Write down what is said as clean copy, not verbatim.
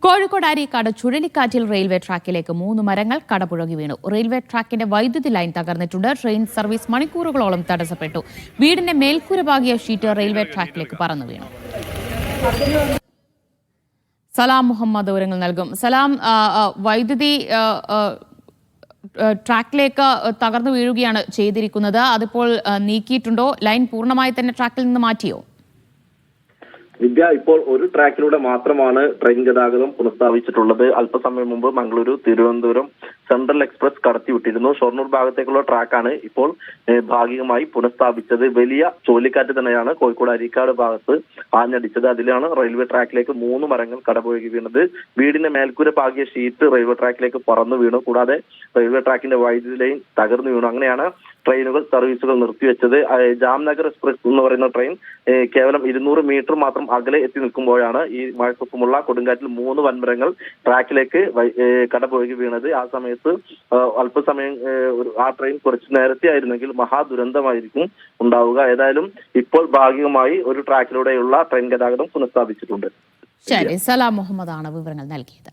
കോഴിക്കോട് അരീക്കാട് ചുഴലിക്കാറ്റിൽ റെയിൽവേ ട്രാക്കിലേക്ക് 3 മരങ്ങൾ കടപുഴകി വീണു. റെയിൽവേ ട്രാക്കിന്റെ വൈദ്യുതി ലൈൻ തകർന്നിട്ടുണ്ട്. ട്രെയിൻ സർവീസ് മണിക്കൂറുകളോളം തടസ്സപ്പെട്ടു. വീടിന്റെ മേൽക്കൂര പാകിയ ഷീറ്റ് റെയിൽവേ ട്രാക്കിലേക്ക് പറന്നു വീണു. സലാം മുഹമ്മദ് വിവരങ്ങൾ നൽകും. സലാം, വൈദ്യുതി ട്രാക്കിലേക്ക് തകർന്നു വീഴുകയാണ് ചെയ്തിരിക്കുന്നത്. അതിപ്പോൾ നീക്കിയിട്ടുണ്ടോ? ലൈൻ പൂർണ്ണമായി തന്നെ ട്രാക്കിൽ നിന്ന് മാറ്റിയോ? വിദ്യ, ഇപ്പോൾ ഒരു ട്രാക്കിലൂടെ മാത്രമാണ് ട്രെയിൻ ഗതാഗതം പുനഃസ്ഥാപിച്ചിട്ടുള്ളത്. അല്പസമയം മുമ്പ് മംഗളൂരു തിരുവനന്തപുരം സെൻട്രൽ എക്സ്പ്രസ് കടത്തിവിട്ടിരുന്നു. ഷൊർണൂർ ഭാഗത്തേക്കുള്ള ട്രാക്കാണ് ഇപ്പോൾ ഭാഗികമായി പുനഃസ്ഥാപിച്ചത്. വലിയ ചുഴലിക്കാറ്റ് തന്നെയാണ് കോഴിക്കോട് അരീക്കാട് ഭാഗത്ത് ആഞ്ഞടിച്ചത്. അതിലാണ് റെയിൽവേ ട്രാക്കിലേക്ക് 3 മരങ്ങൾ കടപുഴകി വീണത്. വീടിന്റെ മേൽക്കൂര പാകിയ ഷീറ്റ് റെയിൽവേ ട്രാക്കിലേക്ക് പറന്നു വീണു. കൂടാതെ റെയിൽവേ ട്രാക്കിന്റെ വൈദ്യുതി ലൈൻ തകർന്നു വീണു. അങ്ങനെയാണ് ട്രെയിനുകൾ സർവീസുകൾ നിർത്തിവെച്ചത്. ജാംനഗർ എക്സ്പ്രസ് എന്ന് പറയുന്ന ട്രെയിൻ കേവലം 200 മീറ്റർ മാത്രം അകലെ എത്തി നിൽക്കുമ്പോഴാണ് ഈ മഴക്കൊപ്പമുള്ള കൊടുങ്കാറ്റിൽ 3 വൻമരങ്ങൾ ട്രാക്കിലേക്ക് കടപുഴകി വീണത്. ആ സമയത്ത് അല്പസമയം ആ ട്രെയിൻ കുറച്ച് നേരത്തെ ആയിരുന്നെങ്കിൽ മഹാദുരന്തമായിരിക്കും ഉണ്ടാവുക. ഏതായാലും ഇപ്പോൾ ഭാഗികമായി ഒരു ട്രാക്കിലൂടെയുള്ള ട്രെയിൻ ഗതാഗതം പുനഃസ്ഥാപിച്ചിട്ടുണ്ട്. ശരി, സലാം മുഹമ്മദാണ് വിവരങ്ങൾ നൽകിയത്.